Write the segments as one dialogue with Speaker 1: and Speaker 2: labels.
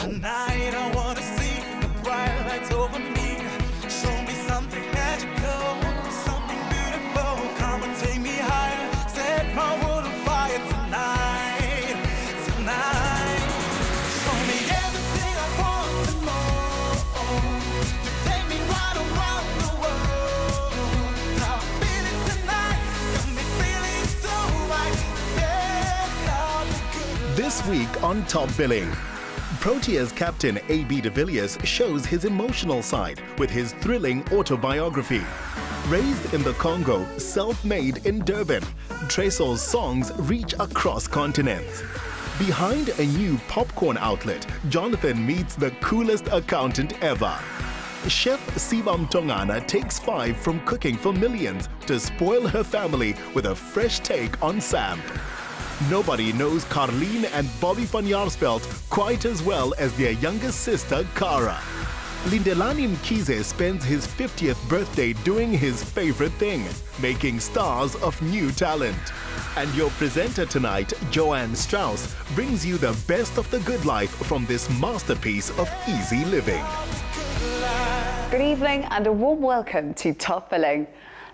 Speaker 1: Tonight I want to see the bright lights over me. Show me something magical, something beautiful. Come and take me higher, set my world on fire tonight, tonight. Show me everything I want to know. You take me right around the world. I'm feeling tonight, got me feeling so right.
Speaker 2: This week on Top Billing, Protea's captain AB de Villiers shows his emotional side with his thrilling autobiography. Raised in the Congo, self-made in Durban, Tresor's songs reach across continents. Behind a new popcorn outlet, Jonathan meets the coolest accountant ever. Chef Siba Mtongana takes 5 from cooking for millions to spoil her family with a fresh take on Sam. Nobody knows Karlien and van Jaarsveld quite as well as their youngest sister, Cara. Lindelani Mkhize spends his 50th birthday doing his favorite thing, making stars of new talent. And your presenter tonight, Joanne Strauss, brings you the best of the good life from this masterpiece of easy living.
Speaker 3: Good evening and a warm welcome to Top Billing.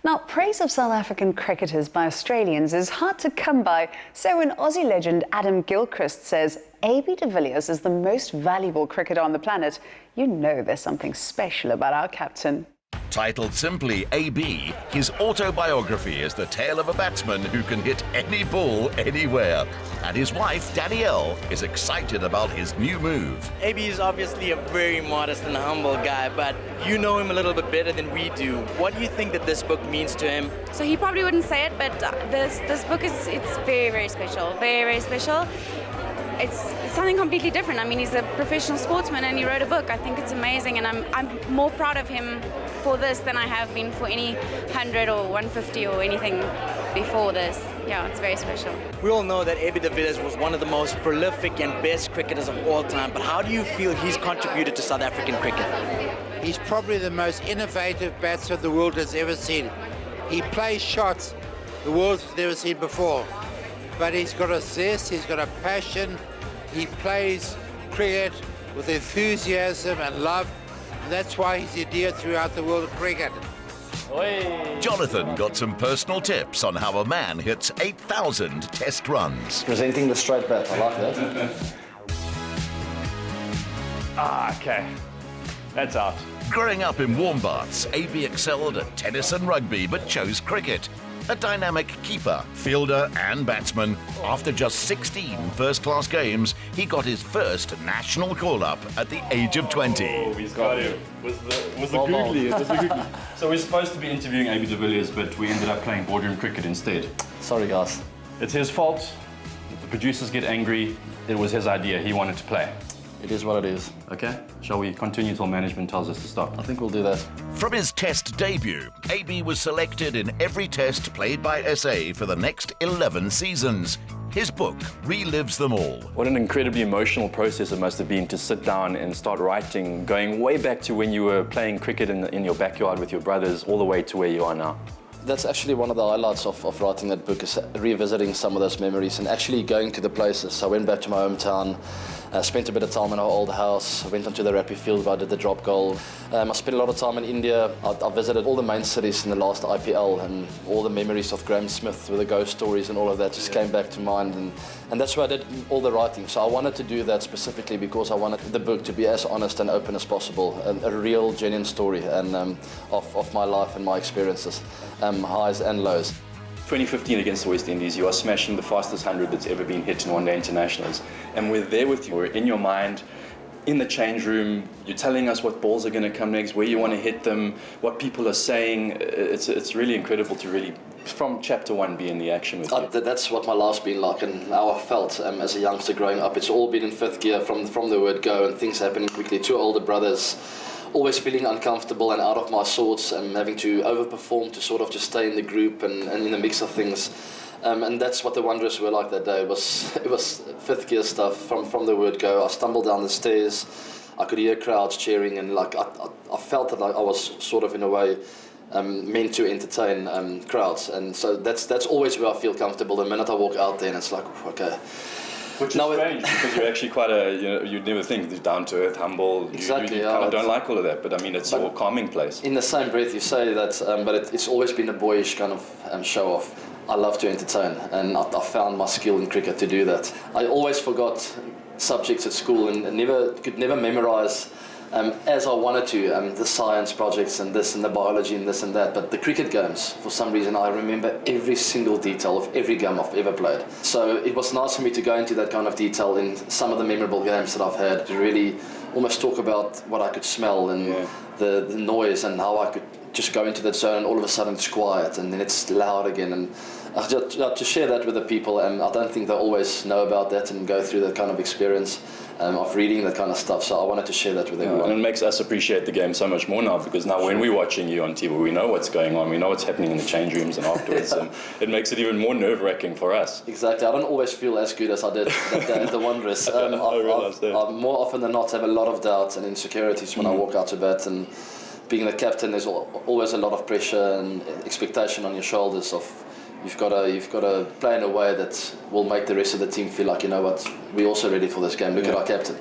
Speaker 3: Now, praise of South African cricketers by Australians is hard to come by, so when Aussie legend Adam Gilchrist says AB de Villiers is the most valuable cricketer on the planet, you know there's something special about our captain.
Speaker 4: Titled simply AB, his autobiography is the tale of a batsman who can hit any ball anywhere. And his wife, Danielle, is excited about his new move.
Speaker 5: AB is obviously a very modest and humble guy, but you know him a little bit better than we do. What do you think that this book means to him?
Speaker 6: So he probably wouldn't say it, but this book it's very, very special. Very, very special. It's something completely different. I mean, he's a professional sportsman and he wrote a book. I think it's amazing, and I'm more proud of him for this than I have been for any 100 or 150 or anything before this. Yeah, it's very special.
Speaker 5: We all know that AB de Villiers was one of the most prolific and best cricketers of all time, but how do you feel he's contributed to South African cricket?
Speaker 7: He's probably the most innovative batsman the world has ever seen. He plays shots the world has never seen before. But he's got a zest, he's got a passion, he plays cricket with enthusiasm and love, and that's why he's endeared throughout the world of cricket.
Speaker 4: Jonathan got some personal tips on how a man hits 8,000 test runs.
Speaker 8: Presenting the straight bat, I like that.
Speaker 9: Okay, that's out.
Speaker 4: Growing up in warm baths, AB excelled at tennis and rugby, but chose cricket. A dynamic keeper, fielder and batsman, after just 16 first-class games, he got his first national call-up at the age of 20.
Speaker 9: Oh, he's got him. Was the googly. So we're supposed to be interviewing AB de Villiers, but we ended up playing boardroom cricket instead.
Speaker 8: Sorry, guys.
Speaker 9: It's his fault. If the producers get angry, it was his idea. He wanted to play.
Speaker 8: It is what it is.
Speaker 9: Okay, shall we continue till management tells us to stop?
Speaker 8: I think we'll do that.
Speaker 4: From his test debut, AB was selected in every test played by SA for the next 11 seasons. His book relives them all.
Speaker 9: What an incredibly emotional process it must have been to sit down and start writing, going way back to when you were playing cricket in your backyard with your brothers, all the way to where you are now.
Speaker 8: That's actually one of the highlights of writing that book, is revisiting some of those memories and actually going to the places. I went back to my hometown, spent a bit of time in our old house, went onto the Rappy field where I did the drop goal. I spent a lot of time in India. I visited all the main cities in the last IPL, and all the memories of Graham Smith with the ghost stories and all of that just came back to mind. And that's where I did all the writing. So I wanted to do that specifically because I wanted the book to be as honest and open as possible, a real, genuine story and of my life and my experiences, highs and lows.
Speaker 9: 2015 against the West Indies, you are smashing the fastest 100 that's ever been hit in one-day internationals. And we're there with you. We're in your mind, in the change room. You're telling us what balls are going to come next, where you want to hit them, what people are saying. It's really incredible to really, from chapter one, be in the action with you.
Speaker 8: That's what my life's been like and how I felt as a youngster growing up. It's all been in fifth gear from the word go, and things happening quickly. 2 older brothers, always feeling uncomfortable and out of my sorts and having to overperform to sort of just stay in the group and in the mix of things. And that's what the Wanderers were like that day. It was fifth gear stuff from the word go. I stumbled down the stairs. I could hear crowds cheering, and like I felt that I was sort of in a way meant to entertain crowds. And so that's always where I feel comfortable. The minute I walk out there, and it's like, okay,
Speaker 9: Which is strange because you're actually quite you'd never think he's down to earth, humble.
Speaker 8: Exactly.
Speaker 9: You kind of don't like all of that, but I mean, it's your calming place.
Speaker 8: In the same breath, you say that, but it's always been a boyish kind of show off. I love to entertain, and I found my skill in cricket to do that. I always forgot subjects at school and could never memorize as I wanted to, the science projects and this and the biology and this and that, but the cricket games, for some reason, I remember every single detail of every game I've ever played. So it was nice for me to go into that kind of detail in some of the memorable games that I've had, to really almost talk about what I could smell and the noise and how I could just go into that zone and all of a sudden it's quiet and then it's loud again. And to share that with the people, and I don't think they always know about that and go through that kind of experience of reading that kind of stuff. So I wanted to share that with everyone.
Speaker 9: And it makes us appreciate the game so much more now, because now when we're watching you on TV, we know what's going on, we know what's happening in the change rooms and afterwards. And it makes it even more nerve-wracking for us.
Speaker 8: Exactly. I don't always feel as good as I did that day at the Wanderers.
Speaker 9: I realise that.
Speaker 8: I more often than not have a lot of doubts and insecurities when I walk out to bat, and being the captain, there's always a lot of pressure and expectation on your shoulders of you've got to play in a way that will make the rest of the team feel like, you know what, we're also ready for this game. Look at our captain.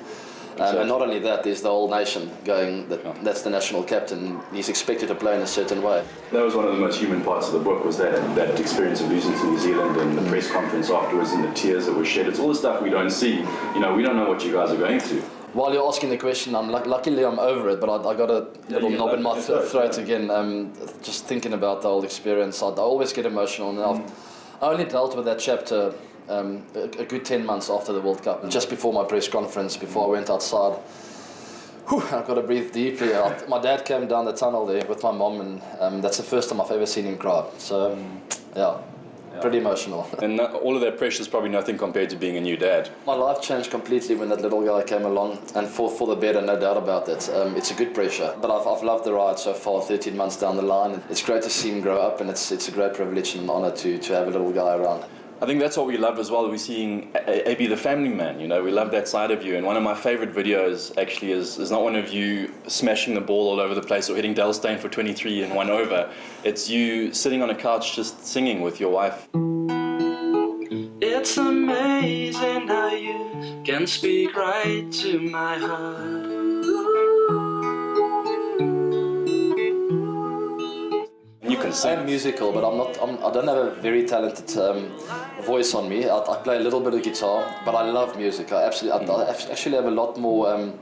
Speaker 8: And not only that, there's the whole nation going, that's the national captain. He's expected to play in a certain way.
Speaker 9: That was one of the most human parts of the book, was that experience of losing to New Zealand and the press conference afterwards and the tears that were shed. It's all the stuff we don't see. You know, we don't know what you guys are going through.
Speaker 8: While you're asking the question, luckily I'm over it, but I got a little knob in my throat again. Just thinking about the whole experience, I always get emotional. And I only dealt with that chapter a good 10 months after the World Cup. Just before my press conference, before I went outside, I've got to breathe deeply. My dad came down the tunnel there with my mom, and that's the first time I've ever seen him cry. So, yeah. Pretty emotional.
Speaker 9: And all of that pressure is probably nothing compared to being a new dad.
Speaker 8: My life changed completely when that little guy came along, and for the better, no doubt about that. It's a good pressure, but I've loved the ride so far, 13 months down the line. It's great to see him grow up, and it's a great privilege and honour to have a little guy around.
Speaker 9: I think that's what we love as well. We're seeing AB the family man, you know, we love that side of you. And one of my favourite videos actually is not one of you smashing the ball all over the place or hitting Delstein for 23 and 1 over. It's you sitting on a couch just singing with your wife.
Speaker 10: It's amazing how you can speak right to my heart.
Speaker 8: I'm musical, but I don't have a very talented voice on me. I play a little bit of guitar, but I love music. I actually have a lot more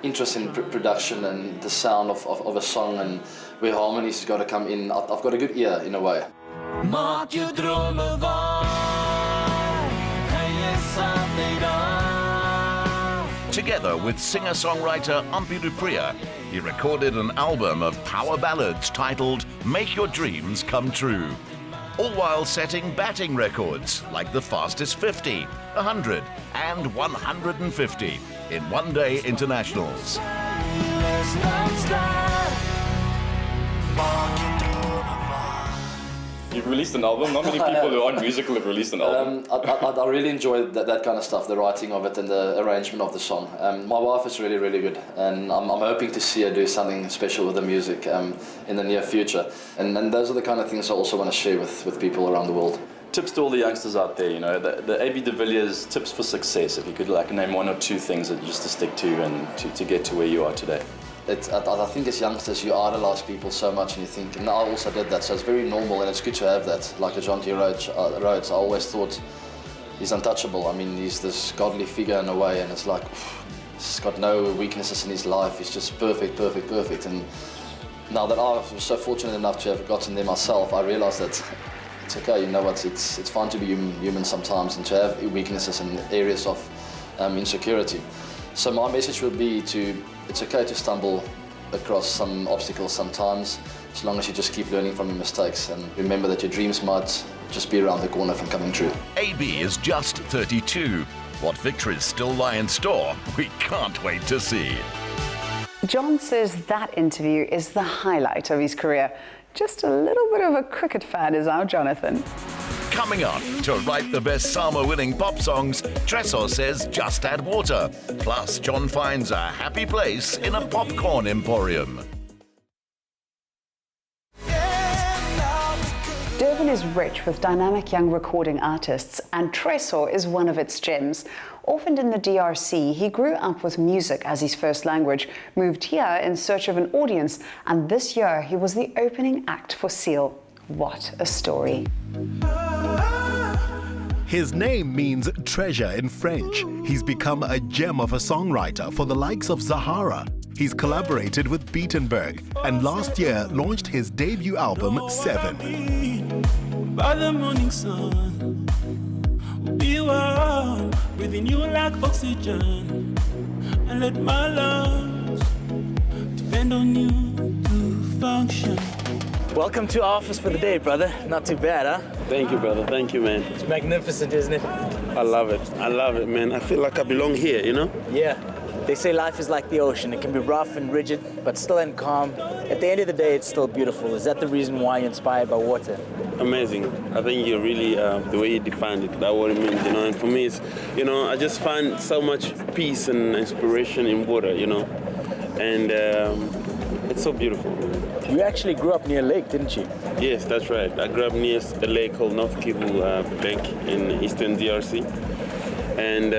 Speaker 8: interest in production and the sound of a song and where harmonies has got to come in. I've got a good ear in a way.
Speaker 1: Maak je dromen waar, en je something on.
Speaker 4: Together with singer-songwriter AB de Villiers, he recorded an album of power ballads titled Make Your Dreams Come True, all while setting batting records like the fastest 50, 100 and 150 in one-day internationals.
Speaker 9: You've released an album. Not many people who aren't musical have released an album.
Speaker 8: I really enjoy that kind of stuff, the writing of it and the arrangement of the song. My wife is really, really good, and I'm hoping to see her do something special with the music in the near future. And those are the kind of things I also want to share with people around the world.
Speaker 9: Tips to all the youngsters out there, you know, the AB de Villiers tips for success, if you could name 1 or 2 things that just to stick to and to get to where you are today.
Speaker 8: I think as youngsters you idolise people so much and you think, and I also did that, so it's very normal and it's good to have that. Like a John T. Rhodes, I always thought he's untouchable. I mean, he's this godly figure in a way, and it's like, he's got no weaknesses in his life, he's just perfect. And now that I was so fortunate enough to have gotten there myself, I realised that it's okay, you know what, it's fine to be human sometimes and to have weaknesses and areas of insecurity. So my message would be it's okay to stumble across some obstacles sometimes, as long as you just keep learning from your mistakes and remember that your dreams might just be around the corner from coming true.
Speaker 4: AB is just 32. What victories still lie in store, we can't wait to see.
Speaker 3: John says that interview is the highlight of his career. Just a little bit of a cricket fan is our Jonathan.
Speaker 4: Coming up, to write the best Sama-winning pop songs, Tresor says just add water. Plus, John finds a happy place in a popcorn emporium.
Speaker 3: Durban is rich with dynamic young recording artists, and Tresor is one of its gems. Orphaned in the DRC, he grew up with music as his first language, moved here in search of an audience, and this year he was the opening act for Seal. What a story.
Speaker 2: His name means treasure in French. He's become a gem of a songwriter for the likes of Zahara. He's collaborated with Beatenberg and last year launched his debut album, 7.
Speaker 1: By the morning sun, be one, breathing you like oxygen, and let my lungs depend on you to function.
Speaker 5: Welcome to our office for the day, brother. Not too bad, huh?
Speaker 11: Thank you, brother. Thank you, man.
Speaker 5: It's magnificent, isn't it?
Speaker 11: I love it. I love it, man. I feel like I belong here, you know?
Speaker 5: Yeah. They say life is like the ocean. It can be rough and rigid, but still and calm. At the end of the day, it's still beautiful. Is that the reason why you're inspired by water?
Speaker 11: Amazing. I think you're really, the way you defined it, that's what it means, you know? And for me, it's, you know, I just find so much peace and inspiration in water, you know? And it's so beautiful.
Speaker 5: You actually grew up near a lake, didn't you?
Speaker 11: Yes, that's right. I grew up near a lake called North Kivu Lake in eastern DRC. And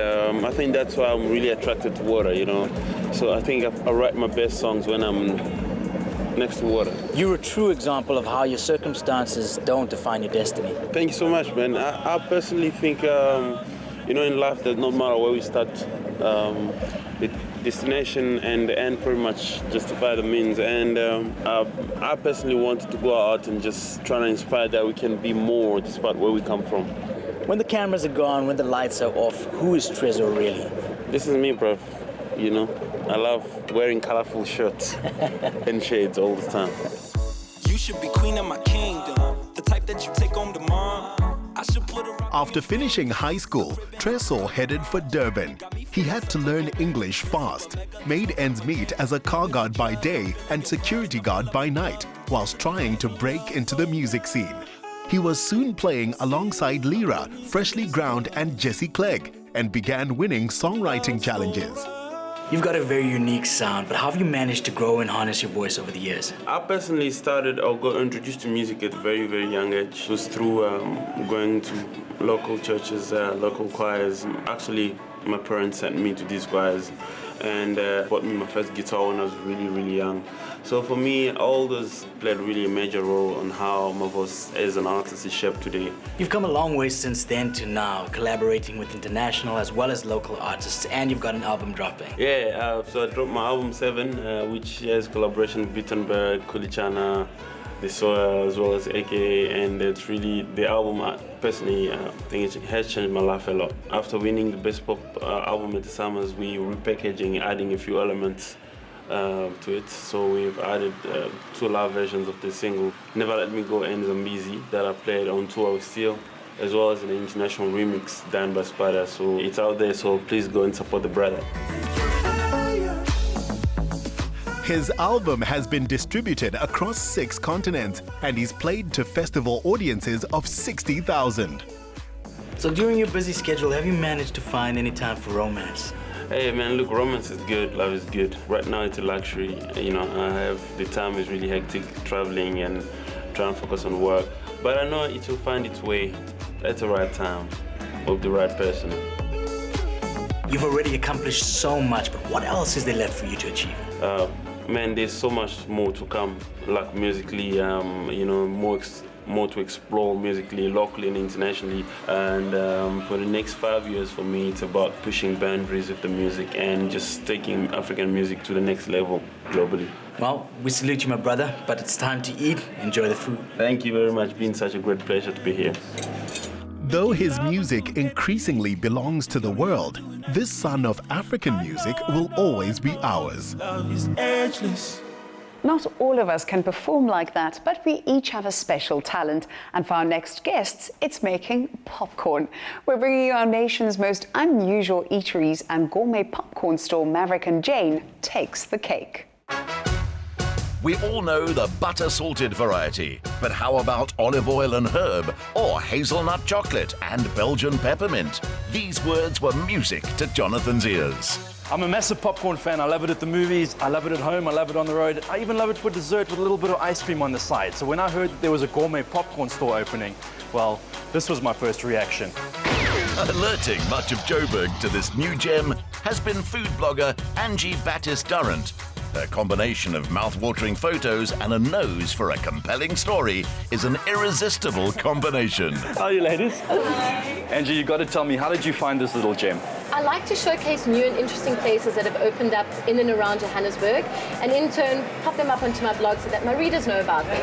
Speaker 11: I think that's why I'm really attracted to water, you know. So I think I write my best songs when I'm next to water.
Speaker 5: You're a true example of how your circumstances don't define your destiny.
Speaker 11: Thank you so much, man. I personally think, you know, in life, that no matter where we start, the destination and the end pretty much justify the means. And I personally wanted to go out and just try to inspire that we can be more despite where we come from.
Speaker 5: When the cameras are gone, when the lights are off, who is Tresor really?
Speaker 11: This is me, bro. You know, I love wearing colorful shirts and shades all the time.
Speaker 1: You should be queen of my kingdom, the type that you take home to mom. I should put her.
Speaker 2: After finishing high school, Tresor headed for Durban. He had to learn English fast, made ends meet as a car guard by day and security guard by night, whilst trying to break into the music scene. He was soon playing alongside Lyra, Freshly Ground and Jesse Clegg and began winning songwriting challenges.
Speaker 5: You've got a very unique sound, but how have you managed to grow and harness your voice over the years?
Speaker 11: I personally got introduced to music at a very, very young age. It was through going to local churches, local choirs. Actually, my parents sent me to these choirs and bought me my first guitar when I was really, really young. So for me, all those played really a major role on how my voice as an artist is shaped today.
Speaker 5: You've come a long way since then to now, collaborating with international as well as local artists, and you've got an album dropping.
Speaker 11: Yeah, so I dropped my album 7, which has collaboration with Beatenberg, Kulichana, Tresor, as well as AKA, and it's really, the album, I personally think it has changed my life a lot. After winning the Best Pop album at the Summers, we repackaging, adding a few elements to it. So we've added 2 live versions of the single, Never Let Me Go and Zambezi, that I played on tour with Seal, as well as an international remix done by Spider. So it's out there, so please go and support the brother.
Speaker 2: His album has been distributed across 6 continents and he's played to festival audiences of 60,000.
Speaker 5: So during your busy schedule, have you managed to find any time for romance?
Speaker 11: Hey man, look, romance is good, love is good. Right now it's a luxury, you know, the time is really hectic, traveling and trying to focus on work. But I know it will find its way at the right time, with the right person.
Speaker 5: You've already accomplished so much, but what else is there left for you to achieve?
Speaker 11: Man, there's so much more to come, like musically, you know, more to explore musically, locally and internationally. And for the next 5 years for me, it's about pushing boundaries with the music and just taking African music to the next level globally.
Speaker 5: Well, we salute you, my brother, but it's time to eat. Enjoy the food.
Speaker 11: Thank you very much. It's been such a great pleasure to be here.
Speaker 2: Though his music increasingly belongs to the world, this son of African music will always be ours.
Speaker 1: Love is edgeless.
Speaker 3: Not all of us can perform like that, but we each have a special talent. And for our next guests, it's making popcorn. We're bringing you our nation's most unusual eateries, and gourmet popcorn store Maverick and Jane takes the cake.
Speaker 4: We all know the butter-salted variety, but how about olive oil and herb, or hazelnut chocolate and Belgian peppermint? These words were music to Jonathan's ears.
Speaker 9: I'm a massive popcorn fan. I love it at the movies, I love it at home, I love it on the road. I even love it for dessert with a little bit of ice cream on the side. So when I heard there was a gourmet popcorn store opening, well, this was my first reaction.
Speaker 4: Alerting much of Joburg to this new gem has been food blogger ANGIE BATIS DURRANT. Her combination of mouth-watering photos and a nose for a compelling story is an irresistible combination.
Speaker 9: How are you, ladies? Angie, you got to tell me, how did you find this little gem?
Speaker 12: I like to showcase new and interesting places that have opened up in and around Johannesburg, and in turn pop them up onto my blog so that my readers know about them.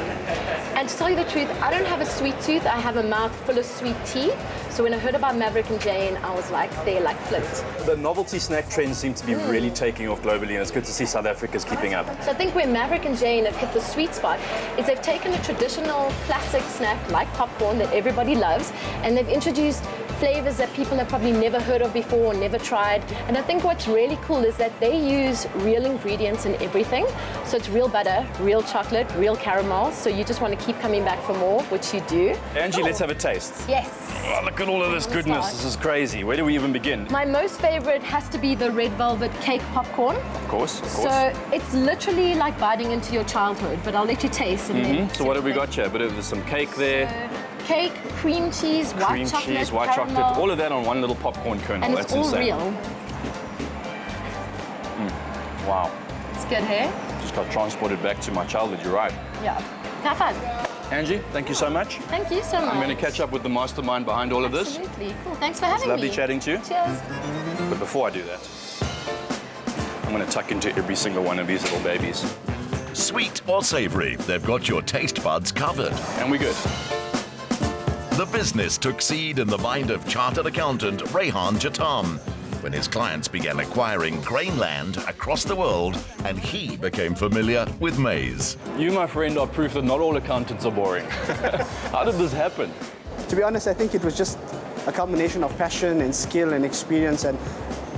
Speaker 12: And to tell you the truth, I don't have a sweet tooth, I have a mouth full of sweet tea. So when I heard about Maverick and Jane, I was like, they're like flipped.
Speaker 9: The novelty snack trend seems to be really taking off globally, and it's good to see South Africa's keeping up.
Speaker 12: So I think where Maverick and Jane have hit the sweet spot is they've taken a traditional classic snack like popcorn that everybody loves, and they've introduced flavors that people have probably never heard of before or never tried. And I think what's really cool is that they use real ingredients in everything. So it's real butter, real chocolate, real caramel. So you just want to keep coming back for more, which you do.
Speaker 9: Angie, let's have a taste.
Speaker 12: Yes.
Speaker 9: Oh, look at all of this goodness. This is crazy. Where do we even begin?
Speaker 12: My most favorite has to be the red velvet cake popcorn.
Speaker 9: Of course, of course.
Speaker 12: So it's literally like biting into your childhood, but I'll let you taste. And then
Speaker 9: So what have we got here? A bit of some cake there.
Speaker 12: Cake, cream cheese, white chocolate, caramel.
Speaker 9: All of that on one little popcorn kernel.
Speaker 12: And it's
Speaker 9: That's
Speaker 12: all
Speaker 9: insane.
Speaker 12: real.
Speaker 9: Wow.
Speaker 12: It's good, hey?
Speaker 9: Just got transported back to my childhood, you're right.
Speaker 12: Yeah. Have fun.
Speaker 9: Angie, thank you so much.
Speaker 12: Thank you so much.
Speaker 9: I'm going to catch up with the mastermind behind all of this.
Speaker 12: Absolutely. Cool. Thanks for having
Speaker 9: It's lovely
Speaker 12: me.
Speaker 9: chatting to you.
Speaker 12: Cheers.
Speaker 9: But before I do that, I'm going to tuck into every single one of these little babies.
Speaker 4: Sweet or savory, they've got your taste buds covered.
Speaker 9: And we're good.
Speaker 4: The business took seed in the mind of chartered accountant RAYHAAN JHETAM when his clients began acquiring grain land across the world and he became familiar with maize.
Speaker 9: You, my friend, are proof that not all accountants are boring. How did this happen?
Speaker 13: To be honest, I think it was just a combination of passion and skill and experience and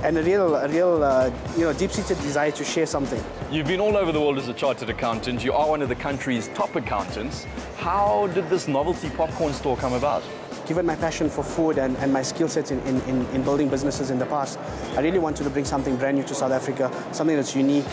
Speaker 13: a real deep-seated desire to share something.
Speaker 9: You've been all over the world as a chartered accountant. You are one of the country's top accountants. How did this novelty popcorn store come about?
Speaker 13: Given my passion for food and my skill sets in building businesses in the past, I really wanted to bring something brand new to South Africa, something that's unique,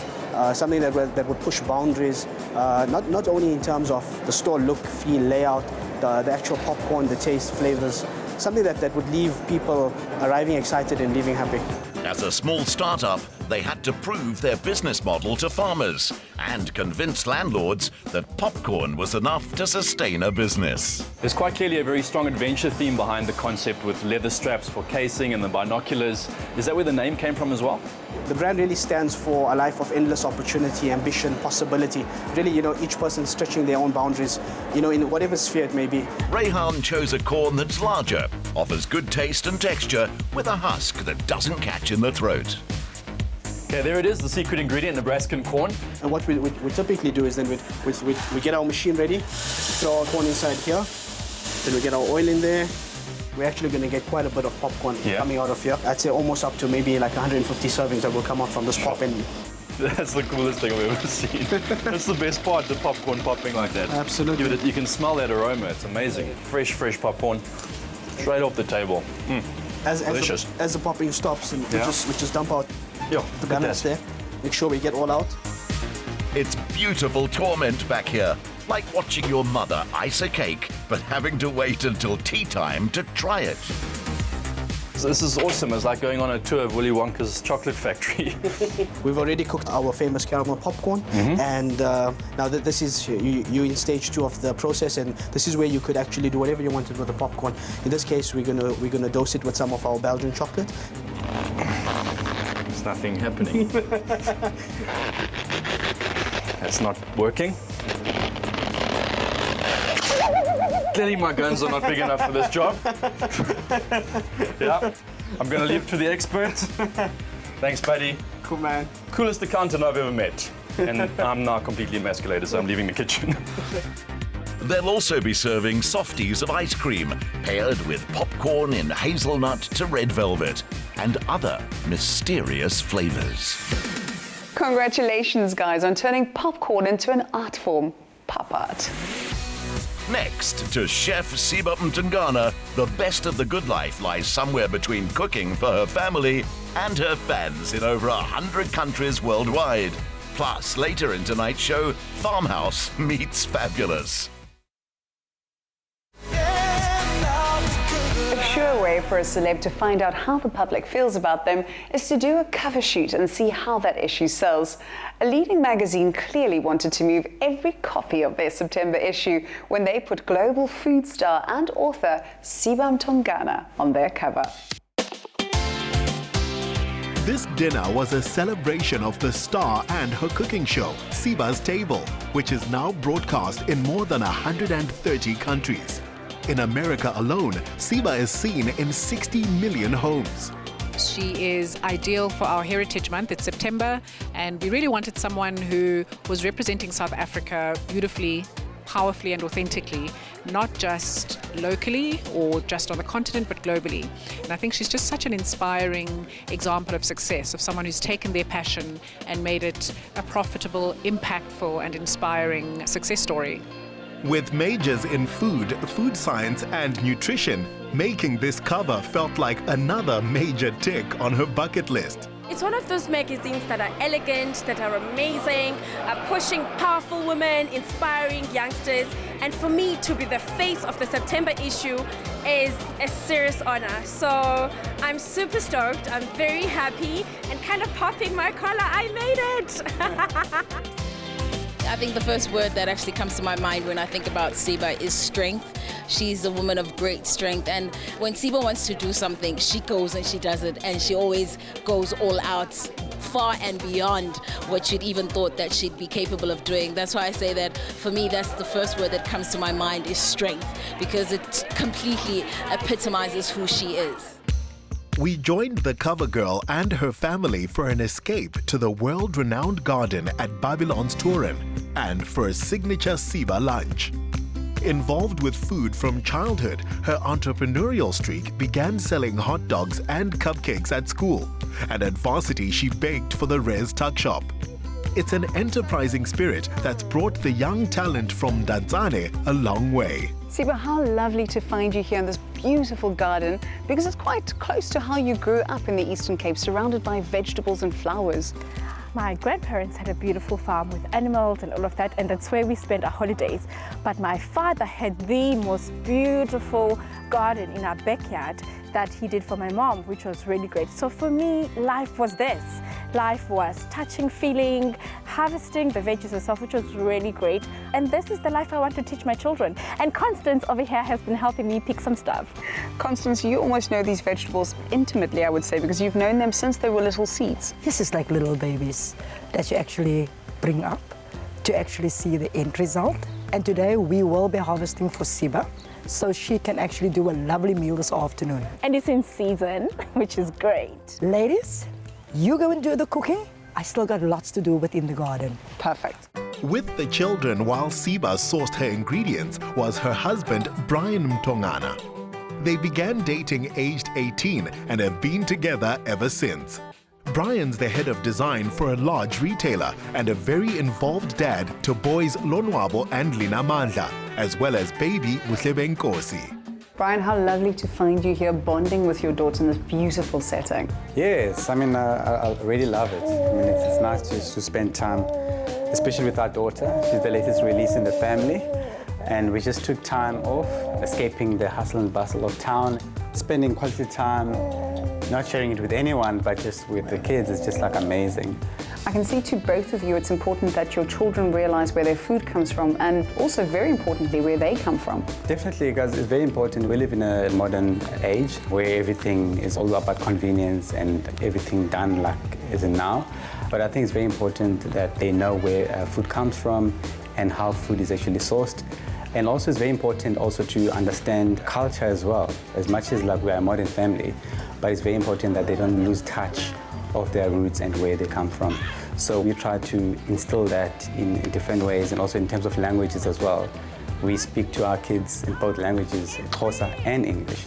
Speaker 13: something that would push boundaries, not only in terms of the store look, feel, layout, the actual popcorn, the taste, flavors, something that would leave people arriving excited and leaving happy.
Speaker 4: As a small startup, they had to prove their business model to farmers and convince landlords that popcorn was enough to sustain a business.
Speaker 9: There's quite clearly a very strong adventure theme behind the concept with leather straps for casing and the binoculars. Is that where the name came from as well?
Speaker 13: The brand really stands for a life of endless opportunity, ambition, possibility. Really, each person stretching their own boundaries, in whatever sphere it may be.
Speaker 4: RAYHAAN chose a corn that's larger, offers good taste and texture, with a husk that doesn't catch in the throat.
Speaker 9: Okay, there it is, the secret ingredient, Nebraskan corn.
Speaker 13: And what we typically do is then we get our machine ready, throw our corn inside here, then we get our oil in there. We're actually going to get quite a bit of popcorn coming out of here. I'd say almost up to maybe like 150 servings that will come out from this pop. And
Speaker 9: that's the coolest thing I've ever seen. That's the best part, the popcorn popping like that.
Speaker 13: Absolutely.
Speaker 9: You can smell that aroma, it's amazing. Fresh popcorn, straight off the table. Delicious.
Speaker 13: As the popping stops, and we just dump out the balance there. Make sure we get all out.
Speaker 4: It's beautiful torment back here, like watching your mother ice a cake, but having to wait until tea time to try it.
Speaker 9: So this is awesome. It's like going on a tour of Willy Wonka's chocolate factory.
Speaker 13: We've already cooked our famous caramel popcorn, and now that this is you in stage 2 of the process, and this is where you could actually do whatever you wanted with the popcorn. In this case, we're gonna dose it with some of our Belgian chocolate.
Speaker 9: There's nothing happening. That's not working. Clearly my guns are not big enough for this job. Yeah, I'm gonna leave it to the experts. Thanks, buddy.
Speaker 13: Cool, man.
Speaker 9: Coolest accountant I've ever met. And I'm now completely emasculated, so I'm leaving the kitchen.
Speaker 4: They'll also be serving softies of ice cream, paired with popcorn in hazelnut to red velvet, and other mysterious flavors.
Speaker 3: Congratulations, guys, on turning popcorn into an art form, pop art.
Speaker 4: Next, to Chef Siba Mtongana, the best of the good life lies somewhere between cooking for her family and her fans in over 100 countries worldwide. Plus, later in tonight's show, Farmhouse meets Fabulous.
Speaker 3: A sure way for a celeb to find out how the public feels about them is to do a cover shoot and see how that issue sells. A leading magazine clearly wanted to move every copy of their September issue when they put global food star and author Siba Mtongana on their cover.
Speaker 2: This dinner was a celebration of the star and her cooking show, Siba's Table, which is now broadcast in more than 130 countries. In America alone, Siba is seen in 60 million homes.
Speaker 14: She is ideal for our Heritage Month. It's September, and we really wanted someone who was representing South Africa beautifully, powerfully and authentically, not just locally or just on the continent, but globally. And I think she's just such an inspiring example of success, of someone who's taken their passion and made it a profitable, impactful and inspiring success story.
Speaker 2: With majors in food, food science and nutrition, making this cover felt like another major tick on her bucket list.
Speaker 15: It's one of those magazines that are elegant, that are amazing, pushing powerful women, inspiring youngsters. And for me to be the face of the September issue is a serious honor. So I'm super stoked, I'm very happy, and kind of popping my collar, I made it!
Speaker 16: I think the first word that actually comes to my mind when I think about Siba is strength. She's a woman of great strength, and when Siba wants to do something, she goes and she does it, and she always goes all out, far and beyond what you'd even thought that she'd be capable of doing. That's why I say that for me, that's the first word that comes to my mind is strength, because it completely epitomizes who she is.
Speaker 2: We joined the cover girl and her family for an escape to the world-renowned garden at Babylonstoren and for a signature Siba lunch. Involved with food from childhood, her entrepreneurial streak began selling hot dogs and cupcakes at school, and at varsity she baked for the Res Tuck Shop. It's an enterprising spirit that's brought the young talent from Danzane a long way.
Speaker 3: Siba, how lovely to find you here in this beautiful garden, because it's quite close to how you grew up in the Eastern Cape, surrounded by vegetables and flowers.
Speaker 17: My grandparents had a beautiful farm with animals and all of that, and that's where we spent our holidays. But my father had the most beautiful garden in our backyard that he did for my mom, which was really great. So for me, life was this. Life was touching, feeling, harvesting the veggies herself, which was really great. And this is the life I want to teach my children. And Constance over here has been helping me pick some stuff.
Speaker 3: Constance, you almost know these vegetables intimately, I would say, because you've known them since they were little seeds.
Speaker 18: This is like little babies that you actually bring up to actually see the end result. And today we will be harvesting for Siba, so she can actually do a lovely meal this afternoon.
Speaker 17: And it's in season, which is great.
Speaker 18: Ladies, you go and do the cooking. I still got lots to do within the garden.
Speaker 3: Perfect.
Speaker 2: With the children while Siba sourced her ingredients was her husband, Karlien Mtongana. They began dating aged 18 and have been together ever since. Brian's the head of design for a large retailer and a very involved dad to boys Lonwabo and Lina Mandla, as well as baby Nkosi.
Speaker 3: Brian, how lovely to find you here bonding with your daughter in this beautiful setting.
Speaker 19: Yes, I mean, I really love it. I mean, it's nice just to spend time, especially with our daughter. She's the latest release in the family. And we just took time off, escaping the hustle and bustle of town, spending quality time, not sharing it with anyone, but just with the kids. It's just like amazing.
Speaker 3: I can see to both of you it's important that your children realize where their food comes from and also, very importantly, where they come from.
Speaker 19: Definitely, because it's very important. We live in a modern age where everything is all about convenience and everything done like is in now. But I think it's very important that they know where food comes from and how food is actually sourced. And also it's very important also to understand culture as well, as much as like we are a modern family, but it's very important that they don't lose touch of their roots and where they come from. So we try to instill that in different ways, and also in terms of languages as well. We speak to our kids in both languages, Xhosa and English.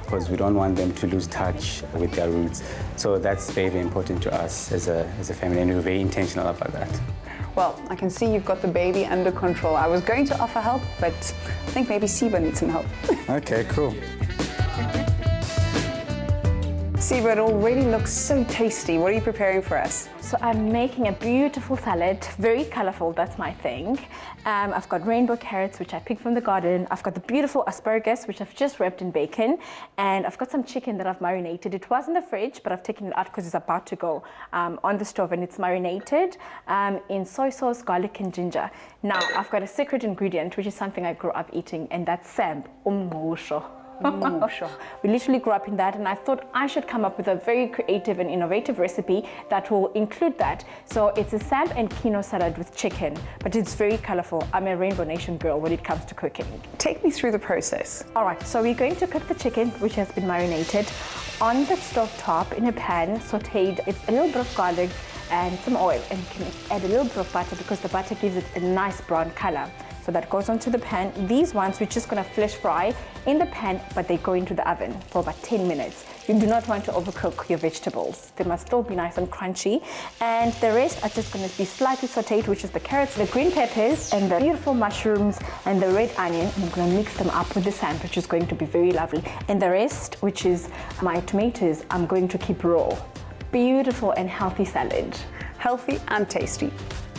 Speaker 19: because we don't want them to lose touch with their roots. So that's very, very important to us as a family, and we're very intentional about that.
Speaker 3: Well, I can see you've got the baby under control. I was going to offer help, but I think maybe Siba needs some help.
Speaker 19: Okay, cool.
Speaker 3: Siba, it already looks so tasty. What are you preparing for us?
Speaker 17: So I'm making a beautiful salad, very colorful, that's my thing. I've got rainbow carrots, which I picked from the garden. I've got the beautiful asparagus, which I've just wrapped in bacon. And I've got some chicken that I've marinated. It was in the fridge, but I've taken it out because it's about to go on the stove, and it's marinated in soy sauce, garlic, and ginger. Now, I've got a secret ingredient, which is something I grew up eating, and that's samp, umngqusho. We literally grew up in that, and I thought I should come up with a very creative and innovative recipe that will include that. So it's a samp and quinoa salad with chicken, but it's very colorful. I'm a Rainbow Nation girl when it comes to cooking.
Speaker 3: Take me through the process.
Speaker 17: All right, so we're going to cook the chicken, which has been marinated, on the stove top in a pan, sauteed. It's a little bit of garlic and some oil, and you can add a little bit of butter because the butter gives it a nice brown color. So that goes onto the pan. These ones we're just gonna flash fry in the pan, but they go into the oven for about 10 minutes. You do not want to overcook your vegetables. They must still be nice and crunchy. And the rest are just gonna be slightly sauteed, which is the carrots, the green peppers, and the beautiful mushrooms, and the red onion. And I'm gonna mix them up with the samp, which is going to be very lovely. And the rest, which is my tomatoes, I'm going to keep raw. Beautiful and healthy salad.
Speaker 3: Healthy and tasty.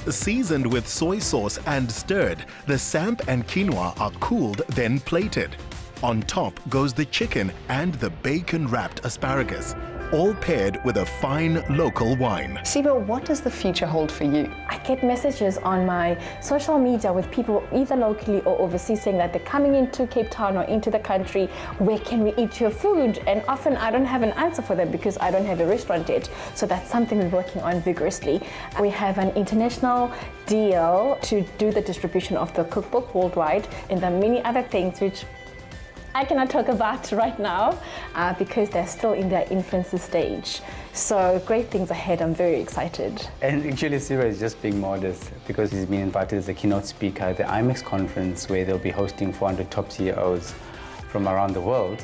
Speaker 2: Seasoned with soy sauce and stirred, the samp and quinoa are cooled, then plated. On top goes the chicken and the bacon-wrapped asparagus, all paired with a fine local wine.
Speaker 3: Siba, what does the future hold for you?
Speaker 17: I get messages on my social media with people either locally or overseas saying that they're coming into Cape Town or into the country. Where can we eat your food? And often I don't have an answer for them because I don't have a restaurant yet. So that's something we're working on vigorously. We have an international deal to do the distribution of the cookbook worldwide, and there are many other things which I cannot talk about right now because they're still in their infancy stage. So great things ahead, I'm very excited.
Speaker 19: And actually Siba is just being modest because he's been invited as a keynote speaker at the IMEX conference, where they'll be hosting 400 top CEOs from around the world.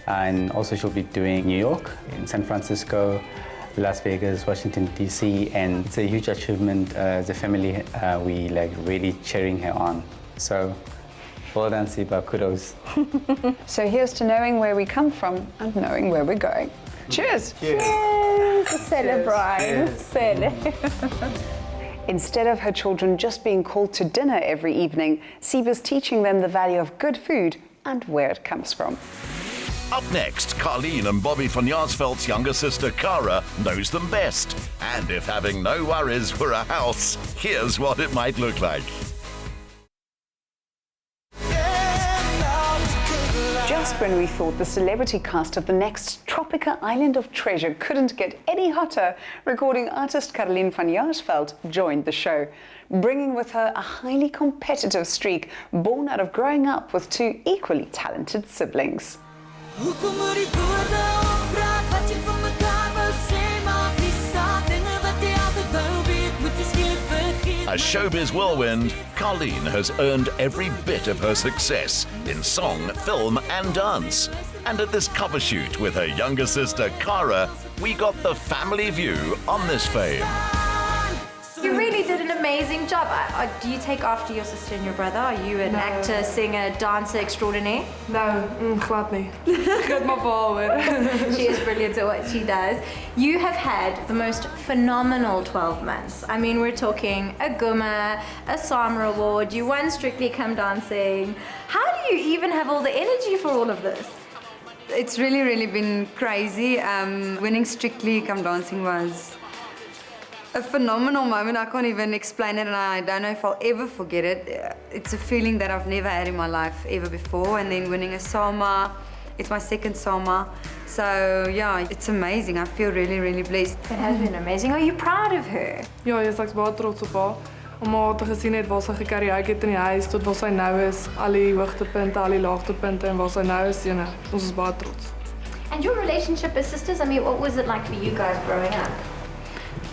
Speaker 19: And also she'll be doing New York, in San Francisco, Las Vegas, Washington, DC, and it's a huge achievement. As a family, we really cheering her on. So well done, Siba, kudos.
Speaker 3: So here's to knowing where we come from and knowing where we're going. Cheers!
Speaker 17: Cheers! Celebrate!
Speaker 3: Instead of her children just being called to dinner every evening, Siba's teaching them the value of good food and where it comes from.
Speaker 4: Up next, Karlien and Bobby van Jaarsveld's younger sister Cara knows them best. And if having no worries were a house, here's what it might look like.
Speaker 3: Just when we thought the celebrity cast of the next Tropika Island of Treasure couldn't get any hotter, recording artist Karlien van Jaarsveld joined the show, bringing with her a highly competitive streak born out of growing up with two equally talented siblings.
Speaker 4: A showbiz whirlwind, Karlien has earned every bit of her success in song, film and dance. And at this cover shoot with her younger sister Cara, we got the family view on this fame.
Speaker 20: You really did an amazing job. Do you take after your sister and your brother? Are you an actor, singer, dancer extraordinaire?
Speaker 21: No, glad nie. Ek het maar behalwe.
Speaker 20: She is brilliant at what she does. You have had the most phenomenal 12 months. I mean, we're talking a gourmet, a SAMA award, you won Strictly Come Dancing. How do you even have all the energy for all of this?
Speaker 22: It's really been crazy. Winning Strictly Come Dancing was a phenomenal moment. I can't even explain it, and I don't know if I'll ever forget it. It's a feeling that I've never had in my life ever before, and then winning a SAMA, it's my second SAMA. So yeah, it's amazing. I feel really blessed.
Speaker 20: It has been amazing. Are you proud of her?
Speaker 21: Ja, ek is baie trots op haar. Om haar te gesien het waar sy gekarrieer het in die huis tot waar sy nou is, al die hoogtepunte, al die laagtepunte en waar sy nou is, ons is baie trots.
Speaker 20: And your relationship as sisters, I mean, what was it like for you guys growing up?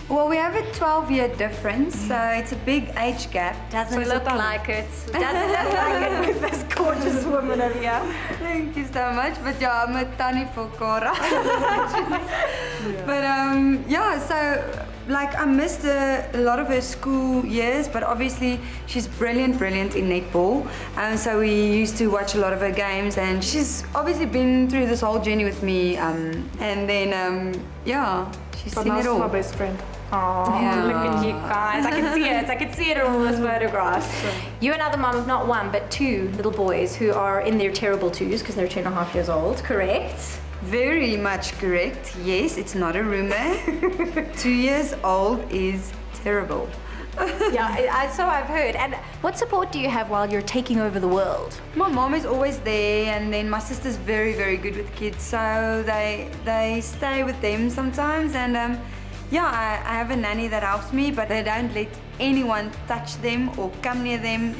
Speaker 22: Well, we have a 12-year difference, so it's a big age gap.
Speaker 20: Doesn't look like it. Doesn't look like it with this gorgeous woman over here.
Speaker 22: Thank you so much. But yeah, I'm a tannie for Cara. But yeah, so like I missed a lot of her school years, but obviously she's brilliant in netball. So we used to watch a lot of her games, and she's obviously been through this whole journey with me. And then yeah, she's seen it all.
Speaker 21: My best friend.
Speaker 20: Oh,
Speaker 22: Yeah.
Speaker 20: look at you guys. I can see it. I can see it in all those photographs. You are now the mom of not one, but two little boys who are in their terrible twos because they're 2.5 years old, correct?
Speaker 22: Very much correct. Yes, it's not a rumor. 2 years old is terrible.
Speaker 20: Yeah, so I've heard. And what support do you have while you're taking over the world?
Speaker 22: My mom is always there, and then my sister's very good with kids, so they stay with them sometimes. And yeah, I have a nanny that helps me, but they don't let anyone touch them or come near them.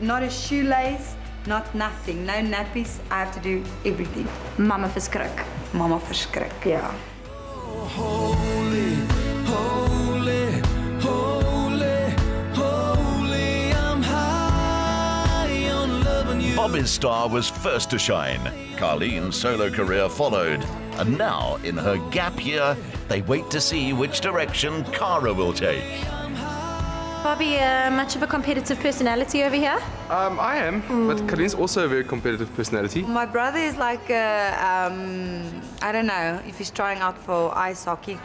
Speaker 22: Not a shoelace, not nothing. No nappies. I have to do everything.
Speaker 20: Mama verskrik.
Speaker 22: Mama verskrik.
Speaker 20: Yeah.
Speaker 1: Holy, holy, holy, holy, I'm high on loving you.
Speaker 4: Bobby's star was first to shine. Karlien's solo career followed. And now, in her gap year, they wait to see which direction Cara will take.
Speaker 20: Bobby, much of a competitive personality over here?
Speaker 6: I am, but Karlien's also a very competitive personality.
Speaker 22: My brother is like I don't know if he's trying out for ice hockey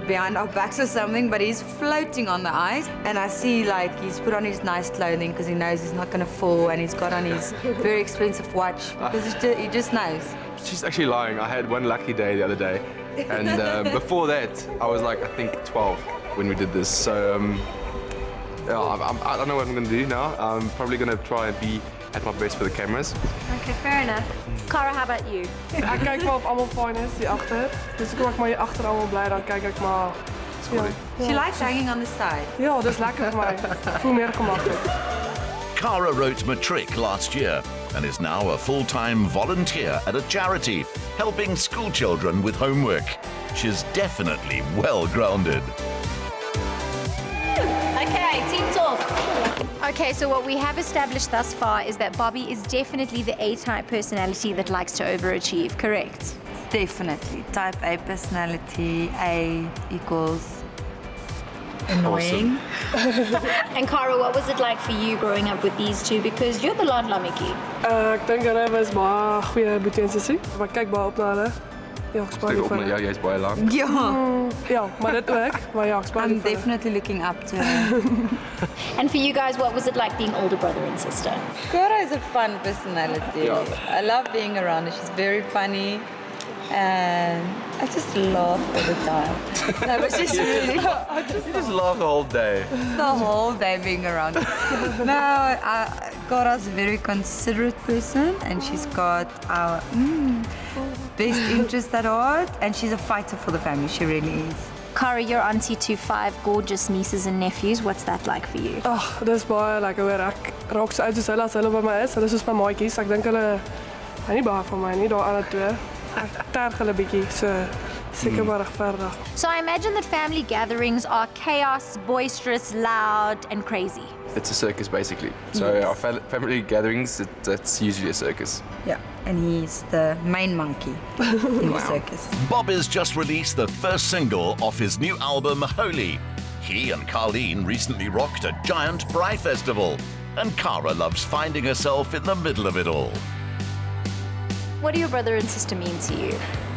Speaker 22: behind our backs or something, but he's floating on the ice. And I see like he's put on his nice clothing because he knows he's not going to fall, and he's got on his very expensive watch because he just knows.
Speaker 6: She's actually lying. I had one lucky day the other day, and before that, I was like, I think 12 when we did this. So yeah, I don't know what I'm going to do now. I'm probably going to try and be at my best for the cameras.
Speaker 20: Okay, fair enough. Cara, how about you?
Speaker 21: Ek kyk maar of almal fyn is hier agter. Dis ek maak maar hier agter almal bly, dan kyk ek maar. Ja.
Speaker 22: She likes hanging on the side.
Speaker 21: Ja, dis lekker vir my. Voel meer gemaklik.
Speaker 4: Cara wrote Matric last year and is now a full-time volunteer at a charity, helping school children with homework. She's definitely well-grounded.
Speaker 20: Okay, team talk. Okay, so what we have established thus far is that Bobby is definitely the A-type personality that likes to overachieve, correct?
Speaker 22: Definitely. Type A personality, A equals
Speaker 20: annoying. And Cara, what was it like for you growing up with these two? Because you're the Landlammetjie.
Speaker 21: Ek dink hulle was baie goeie boetie en sussie. Maar kyk baie op na hulle. Ja, ek spaar nie vir hulle.
Speaker 6: Ja, jy's baie lank.
Speaker 22: Ja.
Speaker 21: Ja, maar dit ook. Maar ja, ek spaar nie
Speaker 22: I'm
Speaker 21: vir hulle.
Speaker 22: definitely looking up to her.
Speaker 20: And for you guys, what was it like being older brother and sister?
Speaker 22: Cara is a fun personality.
Speaker 6: Yeah.
Speaker 22: I love being around her. She's very funny. And I just laugh all the time. No, but she's really...
Speaker 6: You just laugh the whole day.
Speaker 22: The whole day being around. No, Cara's a very considerate person, and she's got our best interest at heart, and she's a fighter for the family. She really is.
Speaker 20: Cara, you're auntie to 5 gorgeous nieces and nephews. What's that like for you?
Speaker 21: Ag, dis baie lekker hoor. Ek raak so uit soos hulle as hulle by my is. Hulle is soos my maatjies. Ek dink hulle nie baie van my nie, daar alle twee. Ek terg hulle bietjie, so seker maar regverdig.
Speaker 20: So I imagine that family gatherings are chaos, boisterous, loud, and crazy.
Speaker 6: It's a circus, basically. So
Speaker 22: Yes.
Speaker 6: our family gatherings, it's usually a circus.
Speaker 22: Yeah, and he's the main monkey in the circus.
Speaker 4: Bob has just released the first single off his new album, Holy. He and Karlien recently rocked a giant braai festival, and Cara loves finding herself in the middle of it all.
Speaker 20: What do your brother and sister mean to you?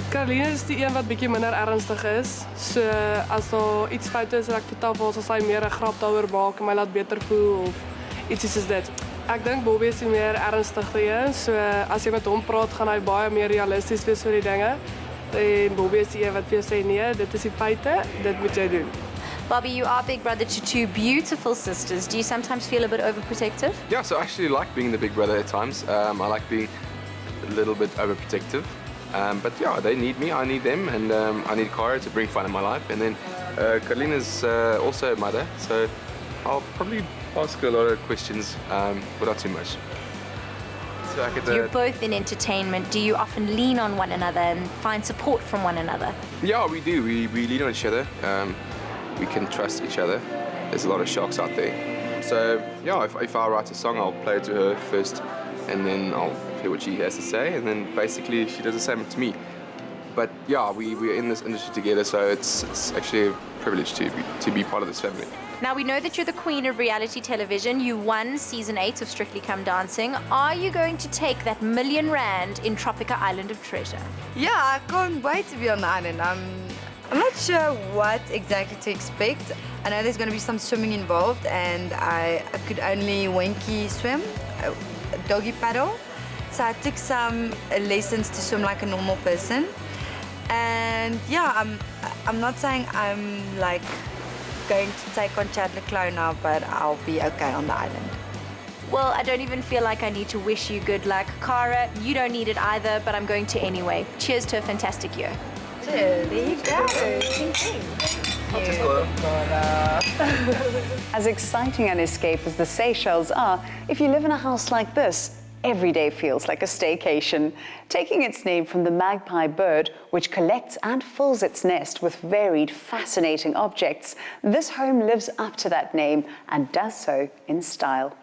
Speaker 21: Karlien is die een wat bietjie minder ernstig is. So as daar iets fout is, ek vertel vir ons as hy meer 'n grap daaroor maak en my laat beter voel of ietsie soos dit. Ek dink Bobby is die meer ernstigste een. So as jy met hom praat, gaan hy baie meer realisties wees oor die dinge. En Bobby is die een wat vir jou sê nee, dit is die feite, dit moet jy doen.
Speaker 20: Bobby, you are big brother to 2 beautiful sisters. Do you sometimes feel a bit overprotective?
Speaker 6: Yeah, so I actually like being the big brother at times. I like being a little bit overprotective. But yeah, they need me, I need them, and I need Cara to bring fun in my life. And then Karlien is also a mother, so I'll probably ask her a lot of questions, but not too much. back at
Speaker 20: You're
Speaker 6: the...
Speaker 20: both in entertainment. Do you often lean on one another and find support from one another?
Speaker 6: Yeah, we do. We lean on each other. We can trust each other. There's a lot of sharks out there. So, yeah, if I write a song, I'll play it to her first, and then I'll hear what she has to say, and then basically she does the same to me. But yeah, we're in this industry together, so it's actually a privilege to be part of this family.
Speaker 20: Now, we know that you're the queen of reality television. You won season 8 of Strictly Come Dancing. Are you going to take that R1 million in Tropika Island of Treasure?
Speaker 22: Yeah, I can't wait to be on the island. I'm not sure what exactly to expect. I know there's going to be some swimming involved, and I could only winky swim, doggy paddle. So I took some lessons to swim like a normal person. And yeah, I'm not saying I'm like going to take on Chad Leclerc now, but I'll be okay on the island.
Speaker 20: Well, I don't even feel like I need to wish you good luck. Cara, you don't need it either, but I'm going to anyway. Cheers to a fantastic year.
Speaker 22: Cheers. There you go.
Speaker 3: As exciting an escape as the Seychelles are, if you live in a house like this, every day feels like a staycation. Taking its name from the magpie bird, which collects and fills its nest with varied, fascinating objects, this home lives up to that name and does so in style.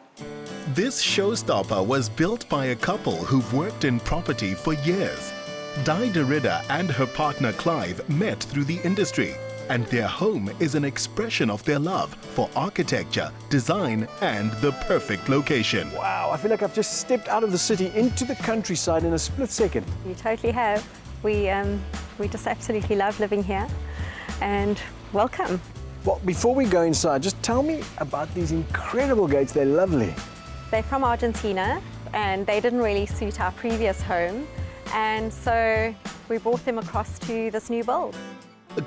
Speaker 2: This showstopper was built by a couple who've worked in property for years. Di de Ridder and her partner Clive met through the industry, and their home is an expression of their love for architecture, design, and the perfect location.
Speaker 7: Wow, I feel like I've just stepped out of the city into the countryside in a split second.
Speaker 17: You totally have. We just absolutely love living here, and welcome.
Speaker 7: Well, before we go inside, just tell me about these incredible gates. They're lovely.
Speaker 17: They're from Argentina, and they didn't really suit our previous home, and so we brought them across to this new build.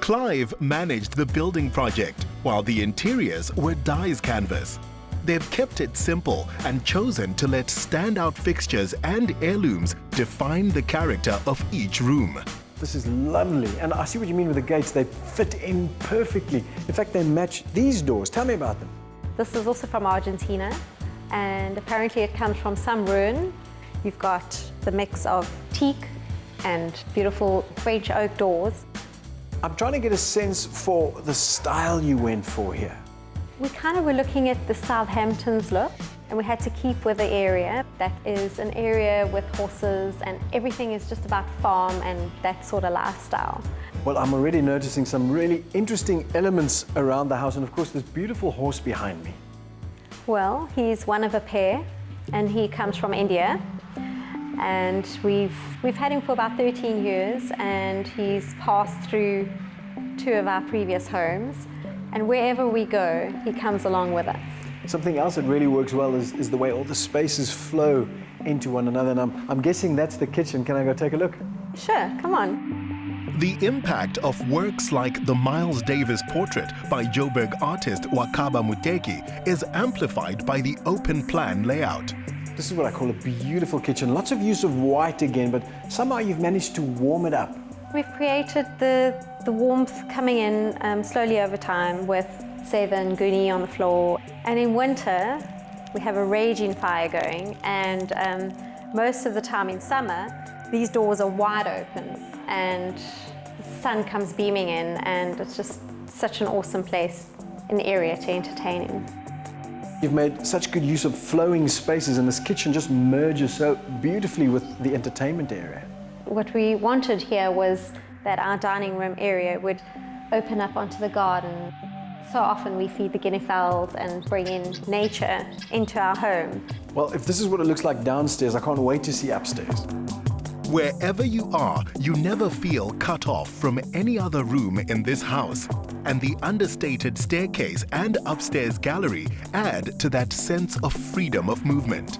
Speaker 2: Clive managed the building project, while the interiors were Di's canvas. They've kept it simple and chosen to let standout fixtures and heirlooms define the character of each room.
Speaker 7: This is lovely, and I see what you mean with the gates. They fit in perfectly. In fact, they match these doors. Tell me about them.
Speaker 17: This is also from Argentina, and apparently it comes from some ruin. You've got the mix of teak and beautiful French oak doors.
Speaker 7: I'm trying to get a sense for the style you went for here.
Speaker 17: We kind of were looking at the Southampton's look, and we had to keep with the area. That is an area with horses, and everything is just about farm and that sort of lifestyle.
Speaker 7: Well, I'm already noticing some really interesting elements around the house, and of course this beautiful horse behind me.
Speaker 17: Well, he's one of a pair, and he comes from India. And we've had him for about 13 years, and he's passed through 2 of our previous homes. And wherever we go, he comes along with us.
Speaker 7: Something else that really works well is the way all the spaces flow into one another. And I'm guessing that's the kitchen. Can I go take a look?
Speaker 17: Sure, come on.
Speaker 2: The impact of works like the Miles Davis portrait by Joburg artist Wakaba Muteki is amplified by the open plan layout.
Speaker 7: This is what I call a beautiful kitchen. Lots of use of white again, but somehow you've managed to warm it up.
Speaker 17: We've created the warmth coming in slowly over time with, say, the nguni on the floor. And in winter, we have a raging fire going, and most of the time in summer, these doors are wide open, and the sun comes beaming in, and it's just such an awesome place, an area to entertain in.
Speaker 7: You've made such good use of flowing spaces, and this kitchen just merges so beautifully with the entertainment area.
Speaker 17: What we wanted here was that our dining room area would open up onto the garden. So often we feed the guinea fowls and bring in nature into our home.
Speaker 7: Well, if this is what it looks like downstairs, I can't wait to see upstairs.
Speaker 2: Wherever you are, you never feel cut off from any other room in this house. And the understated staircase and upstairs gallery add to that sense of freedom of movement.